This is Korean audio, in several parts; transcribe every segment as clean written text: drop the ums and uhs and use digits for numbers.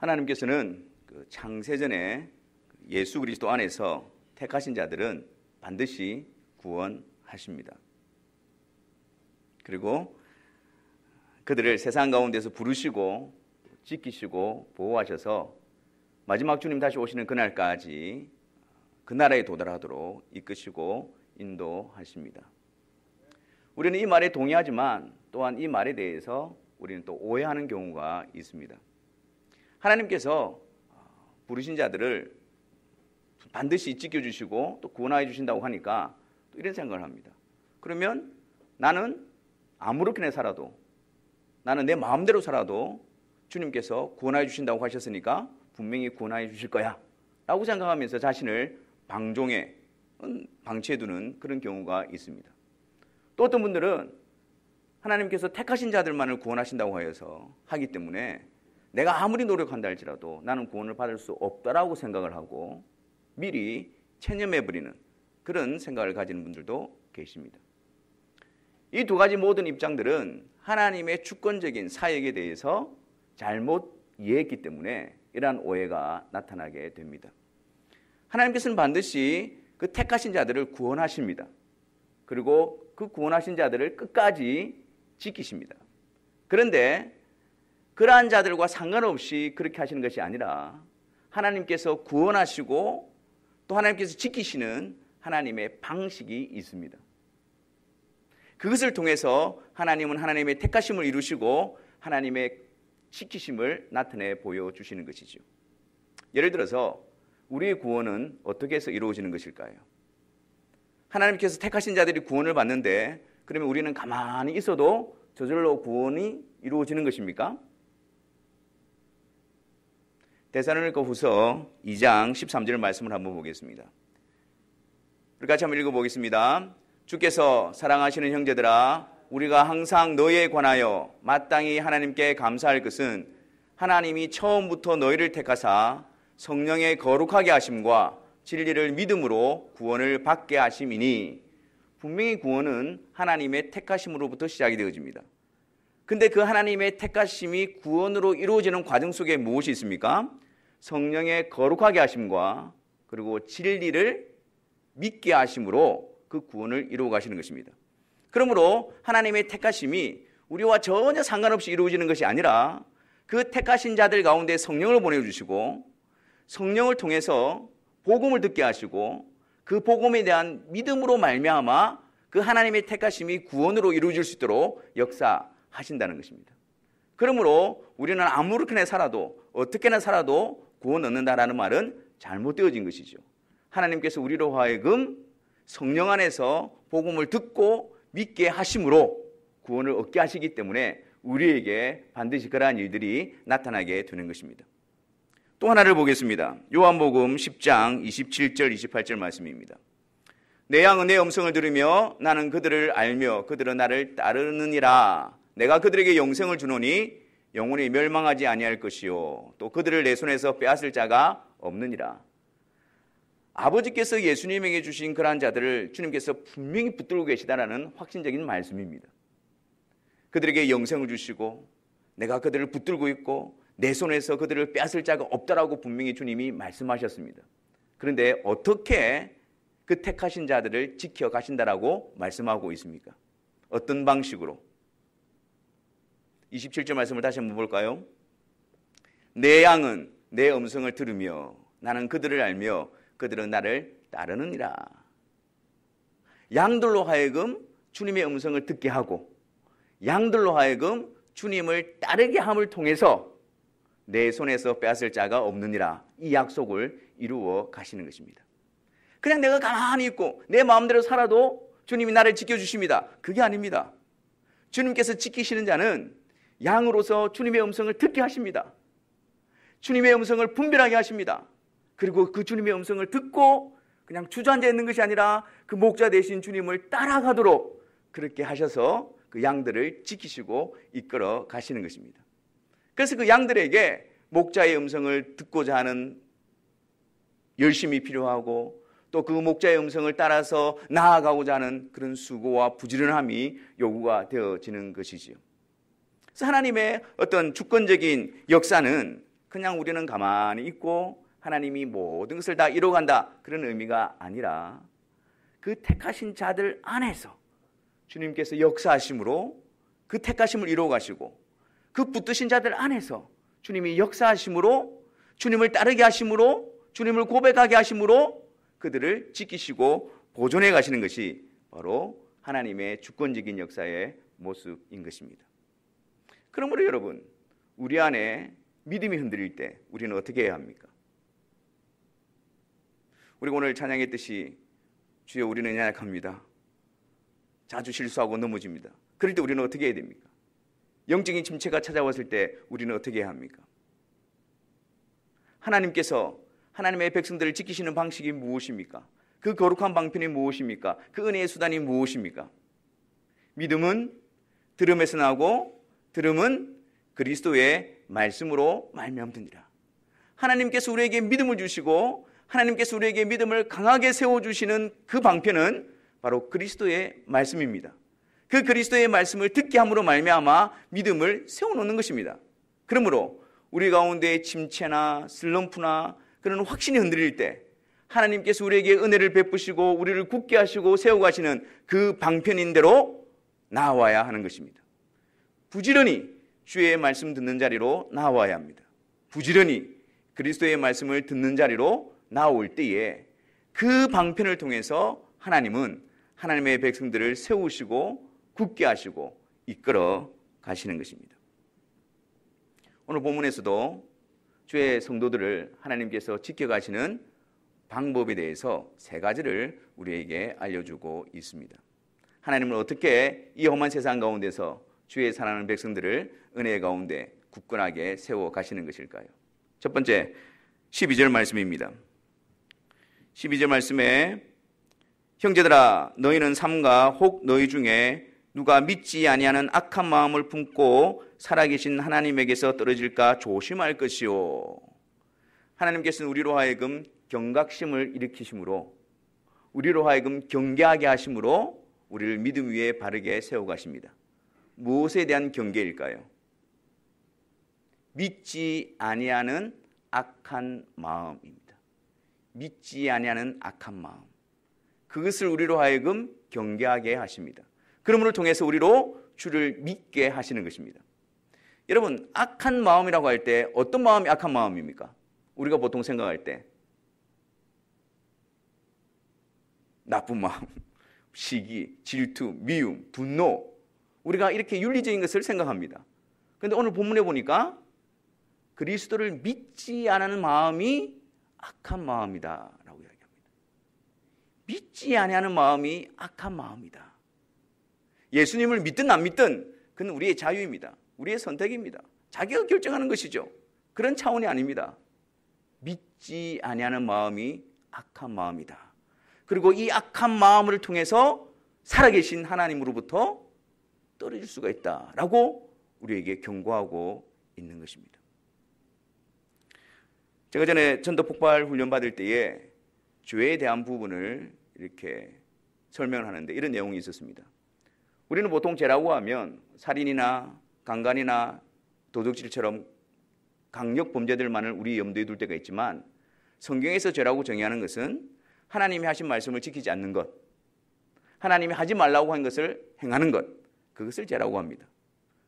하나님께서는 그 창세전에 예수 그리스도 안에서 택하신 자들은 반드시 구원하십니다. 그리고 그들을 세상 가운데서 부르시고 지키시고 보호하셔서 마지막 주님 다시 오시는 그날까지 그 나라에 도달하도록 이끄시고 인도하십니다. 우리는 이 말에 동의하지만 또한 이 말에 대해서 우리는 또 오해하는 경우가 있습니다. 하나님께서 부르신 자들을 반드시 지켜주시고 또 구원하여 주신다고 하니까 또 이런 생각을 합니다. 그러면 나는 아무렇게나 살아도, 나는 내 마음대로 살아도 주님께서 구원하여 주신다고 하셨으니까 분명히 구원하여 주실 거야 라고 생각하면서 자신을 방치해두는 그런 경우가 있습니다. 또 어떤 분들은 하나님께서 택하신 자들만을 구원하신다고 하기 때문에 내가 아무리 노력한다 할지라도 나는 구원을 받을 수 없다라고 생각을 하고 미리 체념해버리는 그런 생각을 가지는 분들도 계십니다. 이 두 가지 모든 입장들은 하나님의 주권적인 사역에 대해서 잘못 이해했기 때문에 이러한 오해가 나타나게 됩니다. 하나님께서는 반드시 그 택하신 자들을 구원하십니다. 그리고 그 구원하신 자들을 끝까지 지키십니다. 그런데 그러한 자들과 상관없이 그렇게 하시는 것이 아니라 하나님께서 구원하시고 또 하나님께서 지키시는 하나님의 방식이 있습니다. 그것을 통해서 하나님은 하나님의 택하심을 이루시고 하나님의 지키심을 나타내 보여주시는 것이죠. 예를 들어서 우리의 구원은 어떻게 해서 이루어지는 것일까요? 하나님께서 택하신 자들이 구원을 받는데 그러면 우리는 가만히 있어도 저절로 구원이 이루어지는 것입니까? 데살로니가후서 2장 13절 말씀을 한번 보겠습니다. 우리 같이 한번 읽어보겠습니다. 주께서 사랑하시는 형제들아, 우리가 항상 너희에 관하여 마땅히 하나님께 감사할 것은 하나님이 처음부터 너희를 택하사 성령의 거룩하게 하심과 진리를 믿음으로 구원을 받게 하심이니, 분명히 구원은 하나님의 택하심으로부터 시작이 되어집니다. 근데 그 하나님의 택하심이 구원으로 이루어지는 과정 속에 무엇이 있습니까? 성령의 거룩하게 하심과 그리고 진리를 믿게 하심으로 그 구원을 이루어 가시는 것입니다. 그러므로 하나님의 택하심이 우리와 전혀 상관없이 이루어지는 것이 아니라 그 택하신 자들 가운데 성령을 보내주시고 성령을 통해서 복음을 듣게 하시고 그 복음에 대한 믿음으로 말미암아 그 하나님의 택하심이 구원으로 이루어질 수 있도록 역사하신다는 것입니다. 그러므로 우리는 아무렇게나 살아도 어떻게나 살아도 구원 얻는다라는 말은 잘못되어진 것이죠. 하나님께서 우리로 하여금 성령 안에서 복음을 듣고 믿게 하심으로 구원을 얻게 하시기 때문에 우리에게 반드시 그러한 일들이 나타나게 되는 것입니다. 또 하나를 보겠습니다. 요한복음 10장 27절 28절 말씀입니다. 내 양은 내 음성을 들으며 나는 그들을 알며 그들은 나를 따르느니라. 내가 그들에게 영생을 주노니 영원히 멸망하지 아니할 것이요 또 그들을 내 손에서 빼앗을 자가 없느니라. 아버지께서 예수님에게 주신 그러한 자들을 주님께서 분명히 붙들고 계시다라는 확신적인 말씀입니다. 그들에게 영생을 주시고 내가 그들을 붙들고 있고 내 손에서 그들을 빼앗을 자가 없다라고 분명히 주님이 말씀하셨습니다. 그런데 어떻게 그 택하신 자들을 지켜가신다라고 말씀하고 있습니까? 어떤 방식으로? 27절 말씀을 다시 한번 볼까요? 내 양은 내 음성을 들으며 나는 그들을 알며 그들은 나를 따르느니라. 양들로 하여금 주님의 음성을 듣게 하고 양들로 하여금 주님을 따르게 함을 통해서 내 손에서 빼앗을 자가 없느니라. 이 약속을 이루어 가시는 것입니다. 그냥 내가 가만히 있고 내 마음대로 살아도 주님이 나를 지켜주십니다. 그게 아닙니다. 주님께서 지키시는 자는 양으로서 주님의 음성을 듣게 하십니다. 주님의 음성을 분별하게 하십니다. 그리고 그 주님의 음성을 듣고 그냥 주저앉아 있는 것이 아니라 그 목자 되신 주님을 따라가도록 그렇게 하셔서 그 양들을 지키시고 이끌어 가시는 것입니다. 그래서 그 양들에게 목자의 음성을 듣고자 하는 열심이 필요하고 또 그 목자의 음성을 따라서 나아가고자 하는 그런 수고와 부지런함이 요구가 되어지는 것이지요. 그래서 하나님의 어떤 주권적인 역사는 그냥 우리는 가만히 있고 하나님이 모든 것을 다 이루어간다, 그런 의미가 아니라 그 택하신 자들 안에서 주님께서 역사하심으로 그 택하심을 이루어 가시고, 그 붙드신 자들 안에서 주님이 역사하심으로, 주님을 따르게 하심으로, 주님을 고백하게 하심으로 그들을 지키시고 보존해 가시는 것이 바로 하나님의 주권적인 역사의 모습인 것입니다. 그러므로 여러분, 우리 안에 믿음이 흔들릴 때 우리는 어떻게 해야 합니까? 우리가 오늘 찬양했듯이 주여 우리는 연약합니다. 자주 실수하고 넘어집니다. 그럴 때 우리는 어떻게 해야 됩니까? 영적인 침체가 찾아왔을 때 우리는 어떻게 해야 합니까? 하나님께서 하나님의 백성들을 지키시는 방식이 무엇입니까? 그 거룩한 방편이 무엇입니까? 그 은혜의 수단이 무엇입니까? 믿음은 들음에서 나고 들음은 그리스도의 말씀으로 말미암느니라. 하나님께서 우리에게 믿음을 주시고 하나님께서 우리에게 믿음을 강하게 세워주시는 그 방편은 바로 그리스도의 말씀입니다. 그 그리스도의 말씀을 듣게 함으로 말미암아 믿음을 세워놓는 것입니다. 그러므로 우리 가운데 침체나 슬럼프나 그런 확신이 흔들릴 때 하나님께서 우리에게 은혜를 베푸시고 우리를 굳게 하시고 세워가시는 그 방편인 대로 나아와야 하는 것입니다. 부지런히 주의 말씀 듣는 자리로 나아와야 합니다. 부지런히 그리스도의 말씀을 듣는 자리로 나올 때에 그 방편을 통해서 하나님은 하나님의 백성들을 세우시고 굳게 하시고 이끌어 가시는 것입니다. 오늘 본문에서도 주의 성도들을 하나님께서 지켜가시는 방법에 대해서 세 가지를 우리에게 알려주고 있습니다. 하나님은 어떻게 이 험한 세상 가운데서 주의 사랑하는 백성들을 은혜 가운데 굳건하게 세워 가시는 것일까요? 첫 번째 12절 말씀입니다. 12절 말씀에 형제들아 너희는 삼가 혹 너희 중에 누가 믿지 아니하는 악한 마음을 품고 살아계신 하나님에게서 떨어질까 조심할 것이요. 하나님께서는 우리로 하여금 경각심을 일으키심으로, 우리로 하여금 경계하게 하심으로 우리를 믿음 위에 바르게 세워가십니다. 무엇에 대한 경계일까요? 믿지 아니하는 악한 마음입니다. 믿지 아니하는 악한 마음, 그것을 우리로 하여금 경계하게 하십니다. 그러므로 통해서 우리로 주를 믿게 하시는 것입니다. 여러분, 악한 마음이라고 할 때 어떤 마음이 악한 마음입니까? 우리가 보통 생각할 때 나쁜 마음, 시기, 질투, 미움, 분노, 우리가 이렇게 윤리적인 것을 생각합니다. 그런데 오늘 본문에 보니까 그리스도를 믿지 않는 마음이 악한 마음이다 라고 이야기합니다. 믿지 아니하는 마음이 악한 마음이다. 예수님을 믿든 안 믿든 그건 우리의 자유입니다. 우리의 선택입니다. 자기가 결정하는 것이죠. 그런 차원이 아닙니다. 믿지 아니하는 마음이 악한 마음이다. 그리고 이 악한 마음을 통해서 살아계신 하나님으로부터 떨어질 수가 있다라고 우리에게 경고하고 있는 것입니다. 제가 전에 전도 폭발 훈련 받을 때에 죄에 대한 부분을 이렇게 설명을 하는데 이런 내용이 있었습니다. 우리는 보통 죄라고 하면 살인이나 강간이나 도둑질처럼 강력 범죄들만을 우리 염두에 둘 때가 있지만, 성경에서 죄라고 정의하는 것은 하나님이 하신 말씀을 지키지 않는 것, 하나님이 하지 말라고 한 것을 행하는 것, 그것을 죄라고 합니다.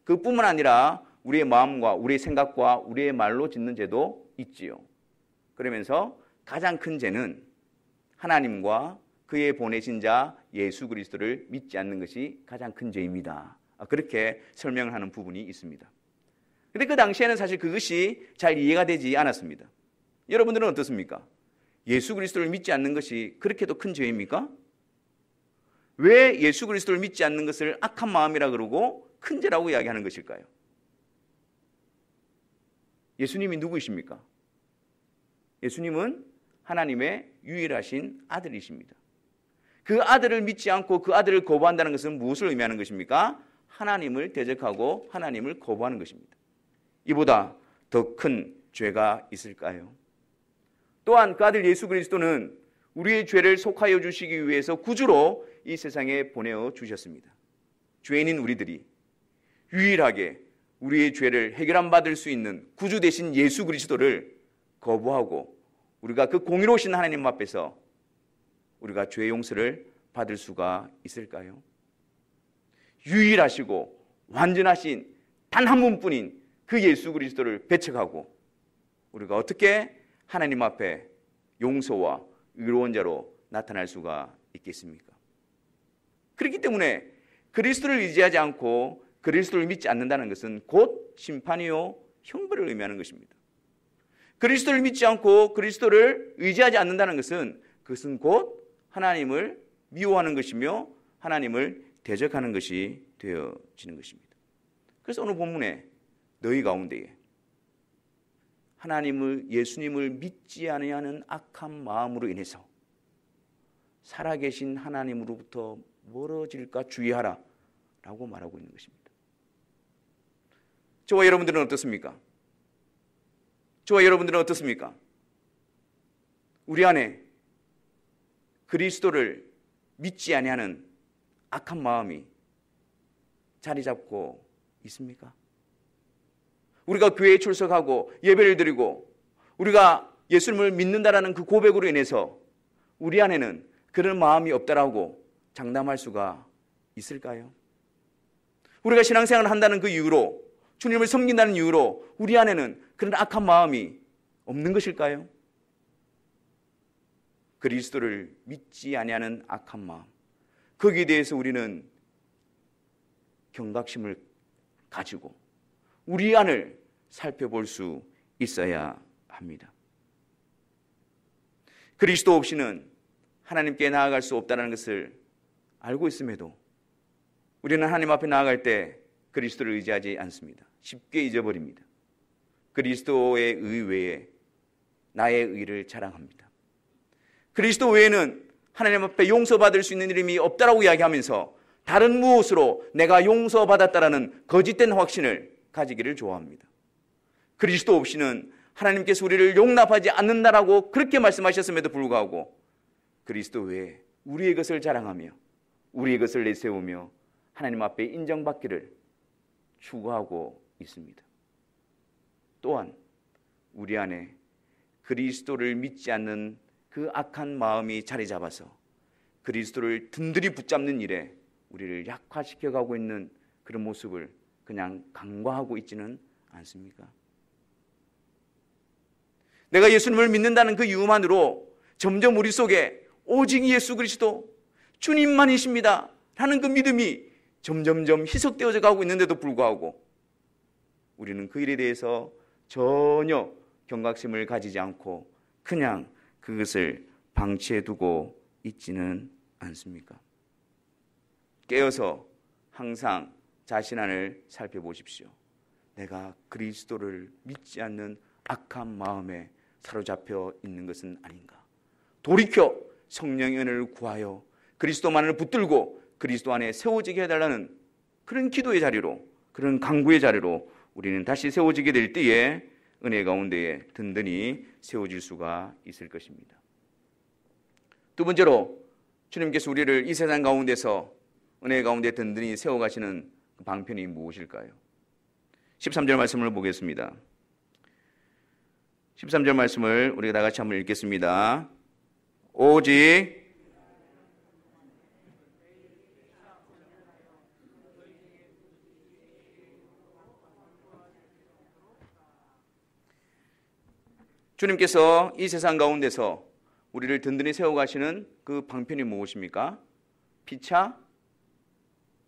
그뿐만 아니라 우리의 마음과 우리의 생각과 우리의 말로 짓는 죄도 있지요. 그러면서 가장 큰 죄는 하나님과 그의 보내신 자 예수 그리스도를 믿지 않는 것이 가장 큰 죄입니다. 그렇게 설명을 하는 부분이 있습니다. 그런데 그 당시에는 사실 그것이 잘 이해가 되지 않았습니다. 여러분들은 어떻습니까? 예수 그리스도를 믿지 않는 것이 그렇게도 큰 죄입니까? 왜 예수 그리스도를 믿지 않는 것을 악한 마음이라 그러고 큰 죄라고 이야기하는 것일까요? 예수님이 누구이십니까? 예수님은 하나님의 유일하신 아들이십니다. 그 아들을 믿지 않고 그 아들을 거부한다는 것은 무엇을 의미하는 것입니까? 하나님을 대적하고 하나님을 거부하는 것입니다. 이보다 더 큰 죄가 있을까요? 또한 그 아들 예수 그리스도는 우리의 죄를 속하여 주시기 위해서 구주로 이 세상에 보내어 주셨습니다. 죄인인 우리들이 유일하게 우리의 죄를 해결함 받을 수 있는 구주 대신 예수 그리스도를 거부하고 우리가 그 공의로우신 하나님 앞에서 우리가 죄 용서를 받을 수가 있을까요? 유일하시고 완전하신 단 한 분뿐인 그 예수 그리스도를 배척하고 우리가 어떻게 하나님 앞에 용서와 의로운 자로 나타날 수가 있겠습니까? 그렇기 때문에 그리스도를 의지하지 않고 그리스도를 믿지 않는다는 것은 곧 심판이요 형벌을 의미하는 것입니다. 그리스도를 믿지 않고 그리스도를 의지하지 않는다는 것은 그것은 곧 하나님을 미워하는 것이며 하나님을 대적하는 것이 되어지는 것입니다. 그래서 오늘 본문에 너희 가운데에 하나님을 예수님을 믿지 아니하는 악한 마음으로 인해서 살아계신 하나님으로부터 멀어질까 주의하라 라고 말하고 있는 것입니다. 저와 여러분들은 어떻습니까? 저와 여러분들은 어떻습니까? 우리 안에 그리스도를 믿지 아니하는 악한 마음이 자리 잡고 있습니까? 우리가 교회에 출석하고 예배를 드리고 우리가 예수님을 믿는다라는 그 고백으로 인해서 우리 안에는 그런 마음이 없다라고 장담할 수가 있을까요? 우리가 신앙생활을 한다는 그 이유로 주님을 섬긴다는 이유로 우리 안에는 그런 악한 마음이 없는 것일까요? 그리스도를 믿지 아니하는 악한 마음, 거기에 대해서 우리는 경각심을 가지고 우리 안을 살펴볼 수 있어야 합니다. 그리스도 없이는 하나님께 나아갈 수 없다는 것을 알고 있음에도 우리는 하나님 앞에 나아갈 때 그리스도를 의지하지 않습니다. 쉽게 잊어버립니다. 그리스도의 의 외에 나의 의를 자랑합니다. 그리스도 외에는 하나님 앞에 용서받을 수 있는 이름이 없다라고 이야기하면서 다른 무엇으로 내가 용서받았다라는 거짓된 확신을 가지기를 좋아합니다. 그리스도 없이는 하나님께서 우리를 용납하지 않는다라고 그렇게 말씀하셨음에도 불구하고 그리스도 외에 우리의 것을 자랑하며 우리의 것을 내세우며 하나님 앞에 인정받기를 추구하고 있습니다. 또한 우리 안에 그리스도를 믿지 않는 그 악한 마음이 자리 잡아서 그리스도를 든든히 붙잡는 일에 우리를 약화시켜가고 있는 그런 모습을 그냥 간과하고 있지는 않습니까? 내가 예수님을 믿는다는 그 이유만으로 점점 우리 속에 오직 예수 그리스도 주님만이십니다 라는 그 믿음이 점점점 희석되어져 가고 있는데도 불구하고 우리는 그 일에 대해서 전혀 경각심을 가지지 않고 그냥 그것을 방치해 두고 있지는 않습니까? 깨어서 항상 자신 안을 살펴보십시오. 내가 그리스도를 믿지 않는 악한 마음에 사로잡혀 있는 것은 아닌가? 돌이켜 성령의 은혜를 구하여 그리스도만을 붙들고 그리스도 안에 세워지게 해달라는 그런 기도의 자리로, 그런 간구의 자리로 우리는 다시 세워지게 될 때에 은혜 가운데에 든든히 세워질 수가 있을 것입니다. 두 번째로 주님께서 우리를 이 세상 가운데서 은혜 가운데 든든히 세워가시는 방편이 무엇일까요? 13절 말씀을 보겠습니다. 13절 말씀을 우리가 다 같이 한번 읽겠습니다. 오직 주님께서 이 세상 가운데서 우리를 든든히 세워가시는 그 방편이 무엇입니까? 피차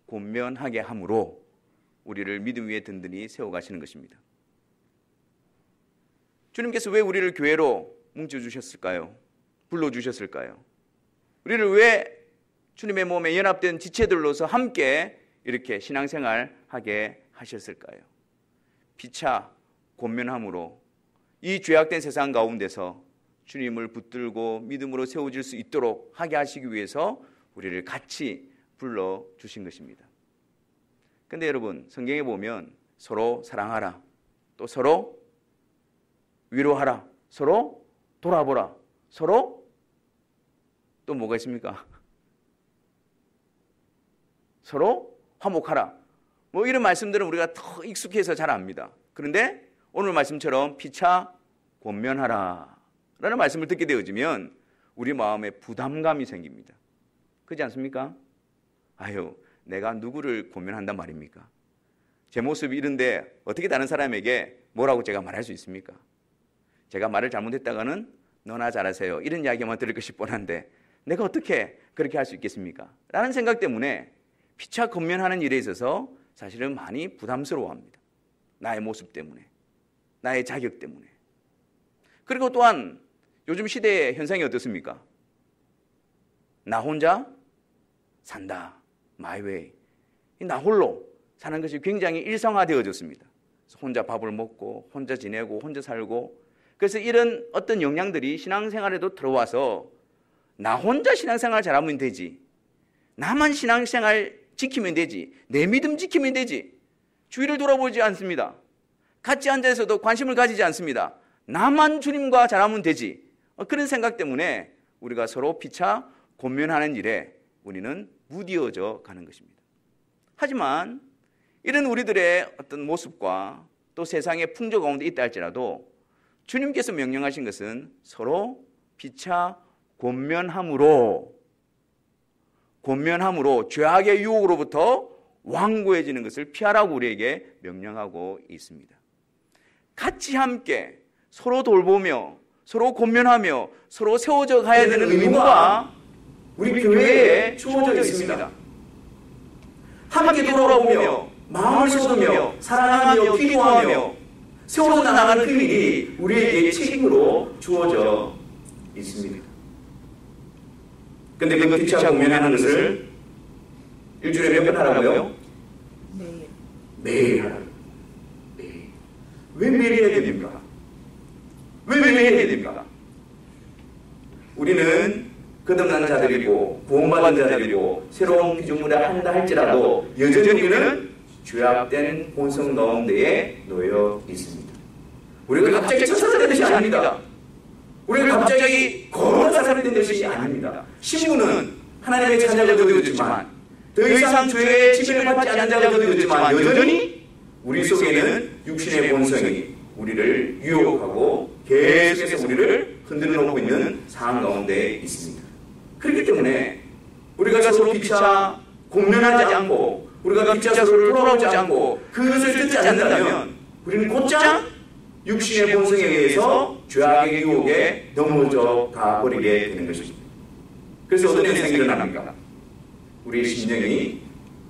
권면하게 함으로 우리를 믿음 위에 든든히 세워가시는 것입니다. 주님께서 왜 우리를 교회로 뭉쳐주셨을까요? 불러주셨을까요? 우리를 왜 주님의 몸에 연합된 지체들로서 함께 이렇게 신앙생활하게 하셨을까요? 피차 권면함으로 이 죄악된 세상 가운데서 주님을 붙들고 믿음으로 세워질 수 있도록 하게 하시기 위해서 우리를 같이 불러주신 것입니다. 그런데 여러분, 성경에 보면 서로 사랑하라, 또 서로 위로하라, 서로 돌아보라, 서로 또 뭐가 있습니까? 서로 화목하라. 뭐 이런 말씀들은 우리가 더 익숙해서 잘 압니다. 그런데 오늘 말씀처럼 피차 권면하라 라는 말씀을 듣게 되어지면 우리 마음에 부담감이 생깁니다. 그렇지 않습니까? 아유, 내가 누구를 권면한단 말입니까? 제 모습이 이런데 어떻게 다른 사람에게 뭐라고 제가 말할 수 있습니까? 제가 말을 잘못했다가는 너나 잘하세요 이런 이야기만 들을 것이 뻔한데 내가 어떻게 그렇게 할 수 있겠습니까? 라는 생각 때문에 피차 권면하는 일에 있어서 사실은 많이 부담스러워합니다. 나의 모습 때문에, 나의 자격 때문에. 그리고 또한 요즘 시대의 현상이 어떻습니까? 나 혼자 산다. My way. 나 홀로 사는 것이 굉장히 일상화되어졌습니다. 혼자 밥을 먹고 혼자 지내고 혼자 살고, 그래서 이런 어떤 영향들이 신앙생활에도 들어와서 나 혼자 신앙생활 잘하면 되지, 나만 신앙생활 지키면 되지, 내 믿음 지키면 되지, 주위를 돌아보지 않습니다. 같이 앉아서도 관심을 가지지 않습니다. 나만 주님과 잘하면 되지. 그런 생각 때문에 우리가 서로 피차 권면하는 일에 우리는 무디어져 가는 것입니다. 하지만 이런 우리들의 어떤 모습과 또 세상의 풍조 가운데 있다 할지라도 주님께서 명령하신 것은 서로 피차 권면함으로 죄악의 유혹으로부터 완고해지는 것을 피하라고 우리에게 명령하고 있습니다. 같이 함께 서로 돌보며 서로 권면하며 서로 세워져 가야 되는 의무가 우리 교회에 주어져 있습니다. 함께 돌아보며 마음을 쏟으며 사랑하며 기도하며 세워져 나가는 그 일이 우리에게 책임으로 주어져 있습니다. 그런데 그 피차 권면하는 것을 일주일에 몇 번 하라고요? 매일 하라고요. 왜 매일 해야 됩니까? 왜 매일 해야 됩니까? 우리는 거듭난 자들이고 구원받은 자들이고 새로운 피조물에 한다 할지라도 여전히 우리는 죄악된 본성 가운데에 놓여 있습니다. 우리가 갑자기 천사가 된 것이 아닙니다. 우리가 갑자기 거룩한 사람이 된 것이 아닙니다. 신부는 하나님의 자녀가 되었지만 더 이상 죄의 지배를 받지 않은 자가 되었지만 여전히 우리 속에는 육신의 본성이 우리를 유혹하고 계속해서 우리를 흔들어 놓고 있는 상황 가운데 있습니다. 그렇기 때문에 우리가 서로 피차 권면하지 않고 우리가 피차 서로를 돌아보지 않고 그것을 듣지 않는다면 우리는 곧장 육신의 본성에 의해서 죄악의 유혹에 넘어져 가버리게 되는 것입니다. 그래서 어떤 현상이 일어납니까? 우리의 심령이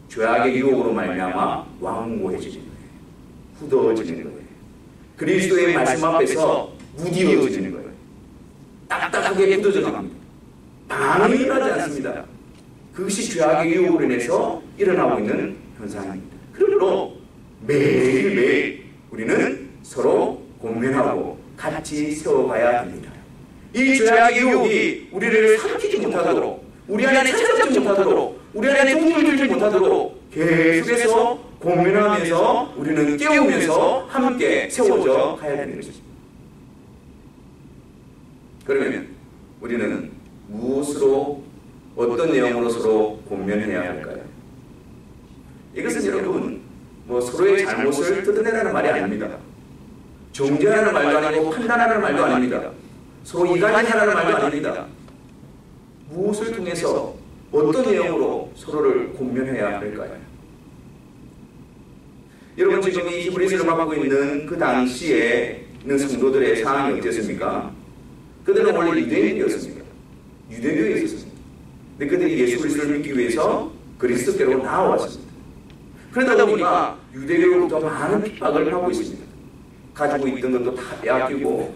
죄악의 유혹으로 말미암아 완고해지는 거예요. 굳어지는 거예요. 그리스도의 말씀 앞에서 무디어지는 거예요. 딱딱하게 굳어져 갑니다. 반응이 일어나지 않습니다. 그것이 죄악의 유혹으로 인해서 일어나고 있는 현상입니다. 그러므로 매일매일 우리는 서로 권면하고 같이 세워가야 합니다. 이 죄악의 유혹이 우리를 삼키지 못하도록, 우리 안에 찾아잡지 못하도록, 우리 안에 동물 들지 못하도록 계속해서 권면하면서 우리는 깨우면서 함께 세워져 가야 되는 것입니다. 그러면 우리는 무엇으로, 어떤 내용으로 서로 권면해야 할까요? 이것은 여러분 서로의 잘못을 뜯어내라는 말이 아닙니다. 정죄하는 말도 아니고 판단하는 말도 아닙니다. 서로 이간질하는 말도 아닙니다. 무엇을 통해서 어떤 내용으로 서로를 권면해야 할까요? 여러분 지금 이 히브리서를 받고 있는 그 당시에 있는 성도들의 상황이 어땠습니까? 그들은 원래 유대인이었습니다. 유대교에 있었습니다. 근데 그들이 예수 그리스도를 믿기 위해서 그리스도께로 나아왔습니다. 그러다 보니까 유대교로부터 많은 핍박을 하고 있습니다. 가지고 있던 것도 다 빼앗기고,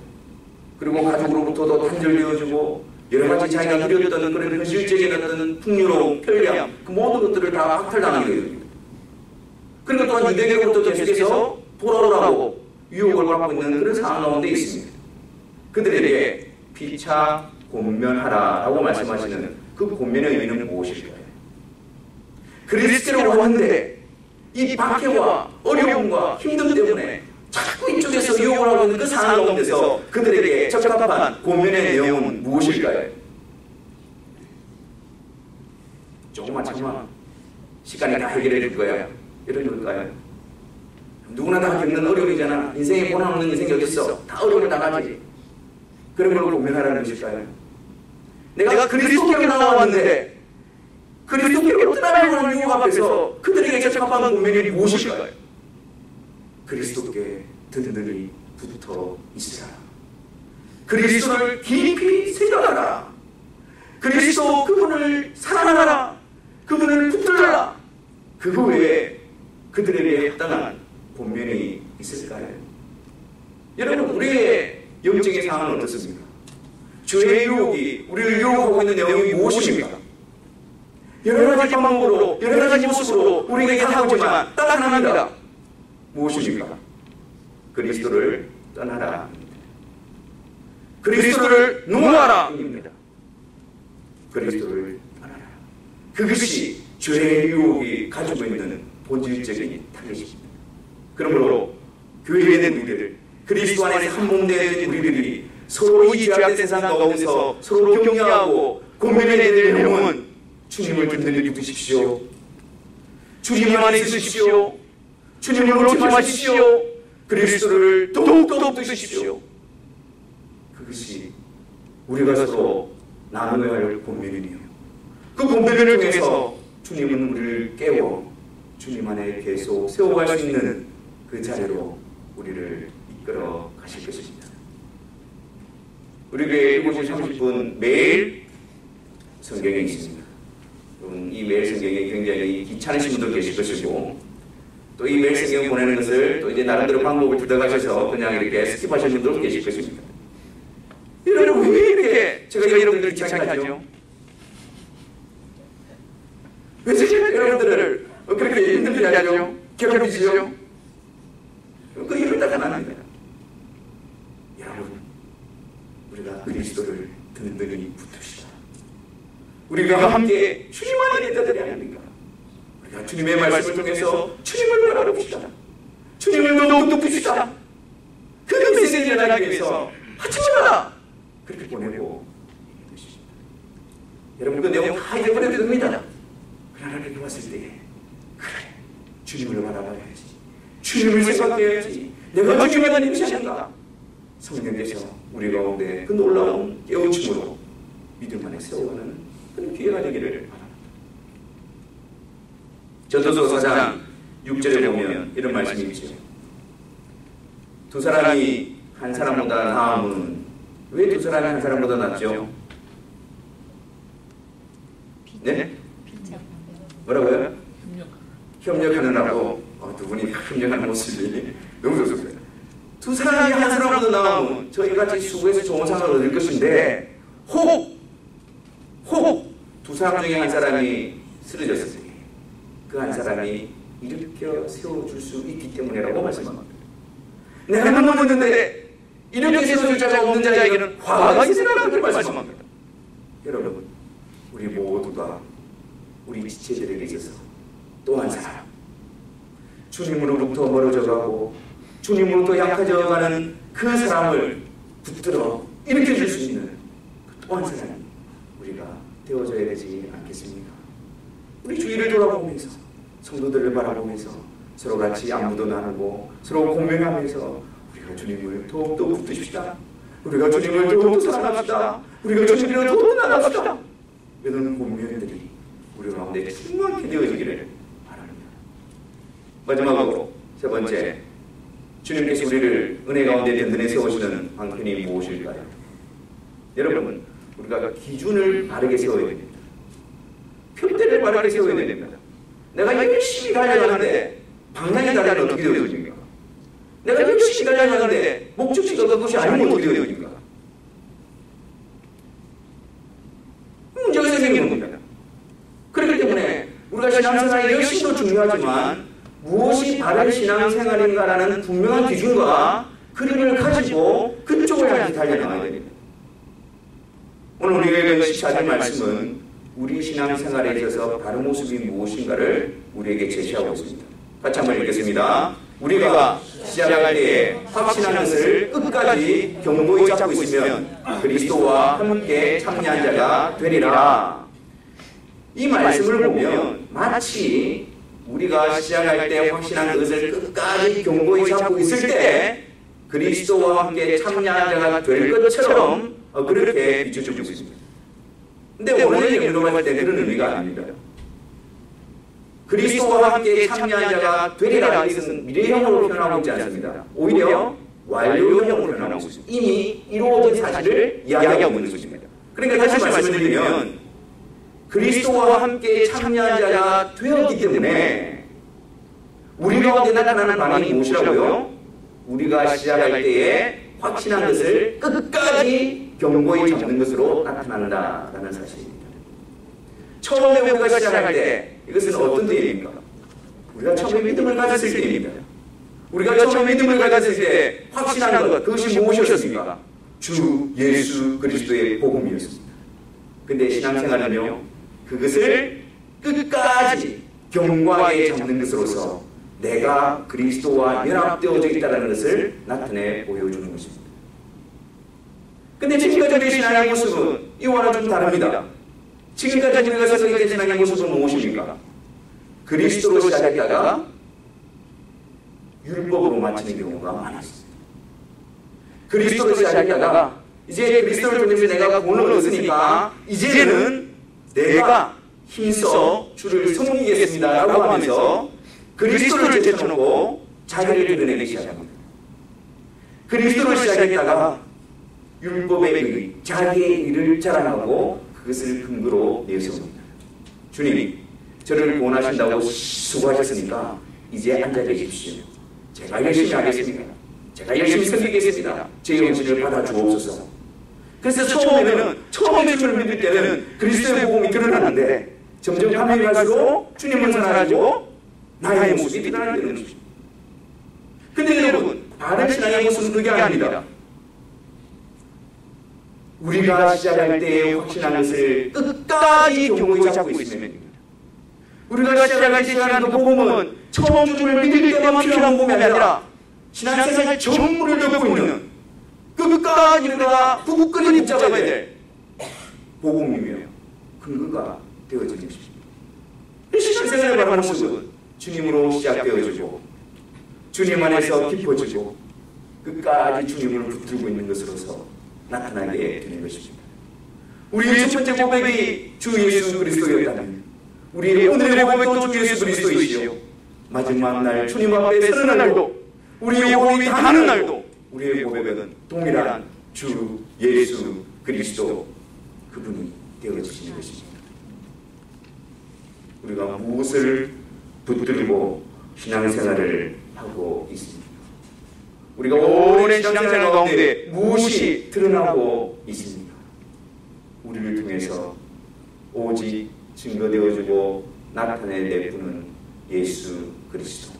그리고 가족으로부터도 단절되어지고, 여러 가지 자기가 누렸던 그런 현실적인 어떤 풍요로움, 편리함, 그 모든 것들을 다 박탈당하게 됩니다. 그리고 또한 유대교로부터 계속해서 돌아오라고 유혹을 받고 있는 그런 상황 가운데 있습니다. 그들에게 피차 권면하라라고 말씀하시는 그 권면의 의미는 무엇일까요? 그리스도로 왔는데 이 박해와 어려움과 힘듦 때문에 자꾸 이쪽에서 유혹을 하고 있는 그 상황 가운데서 그들에게 적합한 권면의 내용은 무엇일까요? 조금만 시간이 다 해결해 줄 거야. 이런 걸까요? 누구나 다 겪는 어려움이잖아. 인생에 고난 없는 인생이 어딨어? 다 어려움을 당하지. 그런 걸 고민하라는 것일까요? 내가 그리스도께로 나왔는데 그리스도께로 떠나려고 하는 유혹 앞에서 그들에게 적합한 고민이 무엇일까요? 그리스도께 든든히 붙어 있으라. 그리스도를 깊이 생각하라. 그리스도 그분을 사랑하라. 그분을 붙들라. 그거 외에 그들에게 합당한 본면이 있을까요? 여러분, 우리의 영적인 상황은 어떻습니까? 죄의 유혹이 우리를 유혹하고 있는 내용이 무엇입니까? 여러 가지 방법으로, 여러 가지 모습으로 우리에게 다가오지만 딱 하나입니다. 무엇입니까? 그리스도를 떠나라. 그리스도를 놓아라. 그리스도를 떠나라. 그것이 죄의 유혹이 가지고 있는 본질적인 타겟입니다. 그러므로 교회에 있는 우리들, 그리스도 안에서 한 몸 된 우리들이 서로 이 죄악된 세상 가운데서 서로 격려하고 고민해야 될 내용은 주님을 든든히 붙드십시오. 주님 안에 있으십시오. 주님을 놓지 마십시오. 그리스도를 더욱더 붙드십시오. 그것이 우리가 서로 나누어야 할 본면이에요. 그 본면을 통해서 주님은 우리를 깨워 주님 안에 계속 세워갈 수 있는 그 자리로 우리를 이끌어 가실 것입니다. 우리 교회 7시 30분 매일 성경이 있습니다. 이 매일 성경이 굉장히 귀찮으신 분도 계실 것이고, 또 이 매일 성경 보내는 것을 또 이제 나름대로 방법을 들어가셔서 그냥 이렇게 스킵하시는 분도 계실 것입니다. 여러분, 왜 이렇게 제가 여러분들을 귀찮게 하죠? 왜 제가 여러분들을 그렇게 힘들게 하죠? 괴롭히시죠? 그 이러다가 안 합니다. 여러분, 우리가 그리스도를 든든히 붙듭시다. 우리가 함께 주님 안에 있는 자들이 아닙니까? 우리가 주님의 말씀을 통해서 주님을 바라봅시다. 주님을 더욱더 붙입시다. 그 메시지를 전하기 위해서 하지 마라! 그렇게 보내고 있습니다. 여러분, 그 내용 다 잊어버려도 됩니다. 그러나 이렇게 봤을 때, 그래, 주님을 바라봐야지. 주님을 생각해야지. 내가 주님만 임시한다. 성령께서 우리 가운데 그 놀라운 깨우침으로 믿음 안에 세워가는 그런 기회가 되기를 바랍니다. 전도서 4장 6절에 보면 이런 말씀이 있죠. 두 사람이 한 사람보다 나음은 왜 두 사람이 한 사람보다 낫죠? 네? 뭐라고요? 협력하느라고. 두 분이 협력하는 모습이 너무 좋습니다. 두 사람이 한 사람보다 나오면 저희 같이 수고해서 좋은 상을 얻을 것인데, 혹 두 사람 중에 한 사람이 쓰러졌을 때 그 한 사람이 일으켜 세워줄 수 있기 때문이라고 말씀합니다. 내가 넘어졌는데 이렇게 세워줄 자가 없는 자에게는 화가 있으라고 그렇게 말씀합니다. 여러분, 우리 모두가 우리 지체들에게 있어서 또 한 사람, 주님으로부터 멀어져가고 주님으로부터 약해져가는 그 사람을 붙들어 일으켜줄 수 있는 또 한 사람이 우리가 되어져야 되지 않겠습니까? 우리 주위를 돌아보면서, 성도들을 바라보면서 서로 같이 안부도 나누고 서로 공명하면서 우리가 주님을 더욱더 붙드십시다. 우리가 주님을 더욱더 사랑합시다. 우리가 주님을 더욱더 나갑시다. 이런 공명들이 우리 가운데 충만하게 되어지기를 바랍니다. 마지막으로 세 번째, 주님께서 우리를 은혜 가운데 든든히 세우시는 방편이 무엇일까요? 여러분, 우리가 기준을 바르게 세워야 됩니다. 표대를 바르게 세워야 됩니다. 내가 열심히 달려가는데 방향이 다르면 어떻게 되어집니까? 내가 열심히 달려가는데 목적지가 그것이 아니면 어떻게 되어집니까? 문제가 생기는 겁니다. 그렇기 때문에 우리가 신앙생활이 열심히도 중요하지만 무엇이 바른 신앙생활인가라는 분명한 기준과 그림을 가지고 그쪽을 향해 달려나가야 됩니다. 오늘 우리에게 시작할 말씀은 우리 신앙생활에 있어서 바른 모습이 무엇인가를 우리에게 제시하고 있습니다. 같이 한번 읽겠습니다. 우리가 시작할 때에 확신한 것을 끝까지 견고히 잡고 있으면 그리스도와 함께 참여한 자가 되리라. 이 말씀을 보면 마치 우리가 시작할 때 확신한 것을 끝까지 견고히 잡고 있을 때 그리스도와 함께 참여한 자가 될 것처럼 그렇게 비춰주고 있습니다. 근데 오늘 연구할 때 그런 의미가 아닙니다. 그리스도와 함께 참여한 자가 되리라, 이것은 미래형으로 표현하고 있지 않습니다. 오히려 완료형으로 표현하고 있습니다. 이미 이루어진 사실을 이야기하고 있는 것입니다. 그러니까 다시 말씀드리면 그리스도와 함께 참여한 자가 되었기 때문에 우리 가운데 나타나는 반응이 무엇이라고요? 우리가 시작할 때에 확신한 것을 끝까지 견고히 잡는 것으로 나타난다라는 사실입니다. 처음에 우리가 시작할 때 이것은 어떤 때입니까? 우리가 처음에 믿음을 가졌을 때입니다. 우리가 처음에 믿음을 가졌을 때 확신한 것, 그것이 무엇이었습니까? 주 예수 그리스도의 복음이었습니다. 근데 신앙생활은요, 그것을 끝까지 견고하게 잡는 것으로서 내가 그리스도와 연합되어져 있다는 것을 나타내 보여주는 것입니다. 근데 지금까지 우리의 신앙의 모습은 이와는 좀 다릅니다. 지금까지 우리가 서서 있는 신앙의 모습은 무엇입니까? 그리스도로 시작했다가 율법으로 마치는 경우가 많았습니다. 그리스도로 시작했다가 이제 그리스도를 통해서 내가 구원을 얻으니까 이제는 내가 힘써 주를 섬기겠습니다 라고 하면서 그리스도를 제쳐놓고 자기를 드러내기 시작합니다. 그리스도를 시작했다가 율법의 의, 자기의 일을 자랑하고 그것을 근거로 내세웁니다. 주님, 저를 구원하신다고 수고하셨으니까 이제 앉아 계십시오. 제가 열심히 하겠습니다. 제가 열심히 섬기겠습니다. 제 영신을 받아 주옵소서. 그래서 처음에 주를 믿을 때는 그리스도의 복음이 드러나는데 점점 가면이 갈수록 주님은 사라지고 나의 모습이 드러나는 것입니다. 근데 여러분, 바른 신앙의 모습은 그게 아닙니다. 우리가 시작할 때에 확신한 것을 끝까지 견고히 잡고 있으면, 우리가 시작할 때 시작하는 그 복음은 처음 주를 믿을 때만 필요한 복음이 아니라 신앙생활 전부를 겪고 있는 끝까지 우리가 굳건히 붙잡아야 될 복음이며 근거가 되어지는 것입니다. 신앙생활의 바른 모습은 주님으로 시작되어지고 주님 안에서 깊어지고 끝까지 주님을 붙들고 있는 것으로서 나타나게 되는 것입니다. 우리의 첫 번째 고백이 주 예수 그리스도였다면 우리의 오늘의 고백도 주 예수 그리스도이시요 마지막 날 주님 앞에 서는 날도 우리의 고백이 닿는 날도 우리의 고백은 동일한 주 예수 그리스도 그분이 되어지시는 것입니다. 우리가 무엇을 붙들고 신앙생활을 하고 있습니까? 우리가 오랜 신앙생활 가운데 무엇이 드러나고 있습니까? 우리를 통해서 오직 증거되어지고 나타내는 예수 그리스도.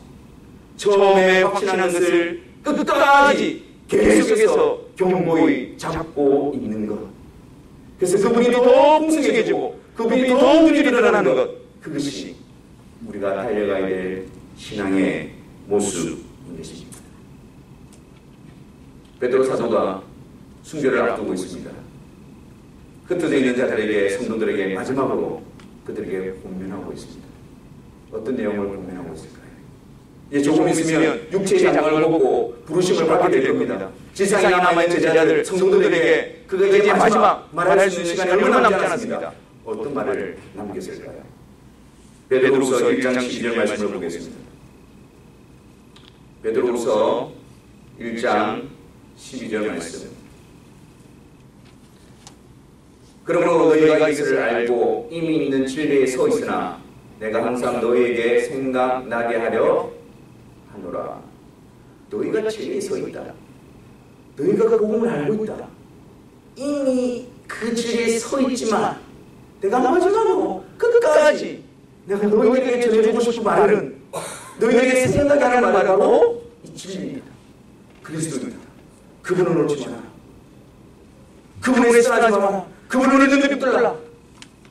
처음에 확신한 것을 끝까지 계속해서 견고히 잡고 있는 것. 그래서 그분이 더 풍성해지고 그분이 더 눈이 드러나는 것. 그것이 우리가 달려가야 될 신앙의 모습인 것입니다. 베드로 사도가 순교를 앞두고 있습니다. 흩어져 있는 자들에게, 성도들에게 마지막으로 그들에게 권면하고 있습니다. 어떤 내용을 권면하고 있을까요? 이제 조금 있으면 육체의 장을 벗고 부르심을 받게 될 겁니다. 지상에 남아있는 제자들, 성도들에게 그가 이제 마지막 말할 수 있는 시간이 얼마 남지 않았습니다. 어떤 말을 남겼을까요? 베드로후서 1장 12절 말씀을 보겠습니다. 베드로후서 1장 12절 말씀. 그러므로 너희가 이것을 알고 이미 있는 진리에 서 있으나 내가 항상 너희에게 생각나게 하려 하노라. 너희가 진리에 서 있다. 너희가 그 복음을 알고 있다. 이미 그 진리에 서 있지만 내가 마지막으로 끝까지 내가 너희에게 전해주고 싶은 말은 너희에게 생각나게 하는 말하고 이 진리입니다. 그리스도입니다. 그분을 놓지 마라. 그분을 떠나지 마라. 그분을 눈을 붙들라.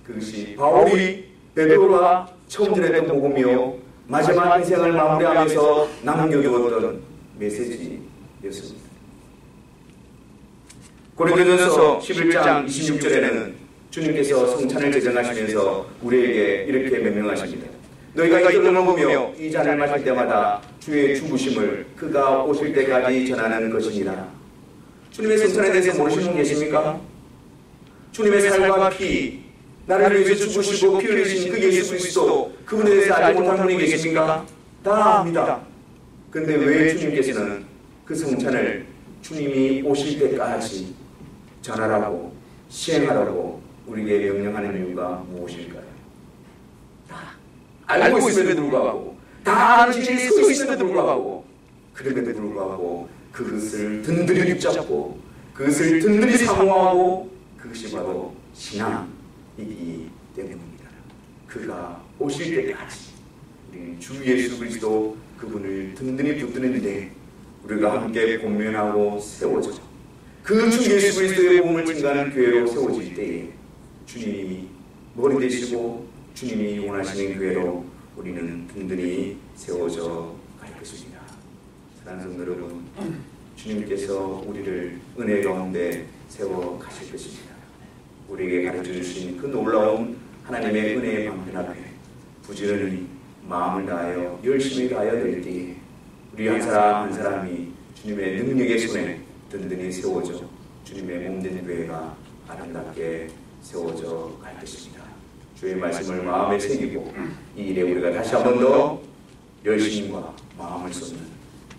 그것이 바울이 베드로가 처음 전했던 복음이요 마지막 인생을 마무리하면서 남겨두었던 메시지였습니다. 고린도전서 11장 26절에는 주님께서 성찬을 제정하시면서 우리에게 이렇게 명령하십니다. 너희가 이 떡을 먹으며 이 잔을 마실 때마다 주의 죽으심을 그가 오실 때까지 전하는 것이니라. 주님의 성찬에 대해서 모르시는 분 계십니까? 주님의 살과 피, 나를 위해서 죽으시고 피 흘리신 그 예수 그리스도, 그분에 대해서 알지 못하는 분이 계십니까? 다 압니다. 그런데 왜 주님께서는 그 성찬을 주님이 오실 때까지 전하라고 시행하라고 우리에게 명령하는 이유가 무엇일까요? 다 알고 있음에도 불구하고, 다 아는 진리에 서 있음에도 불구하고, 그럼에도 불구하고 그것을 든든히 붙잡고 그것을 든든히 사모하고, 그것이 바로 신앙이기 때문입니다. 그가 오실 때까지 우리 주 예수 그리스도 그분을 든든히 붙드는데 우리가 함께 공면하고 세워져 그 주 예수 그리스도의 몸을 증거하는 교회로 세워질 때에 주님이 머리 되시고 주님이 원하시는 교회로 우리는 든든히 세워져 갈 것입니다. 사랑하는 성도 여러분, 주님께서 우리를 은혜 가운데 세워 가실 것입니다. 우리에게 가르쳐 주신 그 놀라운 하나님의 은혜의 방편 앞에 부지런히 마음을 다하여 열심히 다하여 낼 때에 우리 한 사람 한 사람이 주님의 능력의 손에 든든히 세워져 주님의 몸된 교회가 아름답게 세워져 갈 것입니다. 주의 말씀을 마음에 새기고 이 일에 우리가 다시 한 번 더 열심과 마음을 쏟는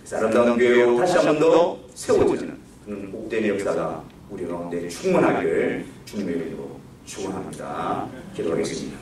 그 아름다운 교회로 다시 한 번 더 세워지는 그런 복된 역사가 우리 가운데 충만하기를 주님의 이름으로 축원합니다. 기도하겠습니다.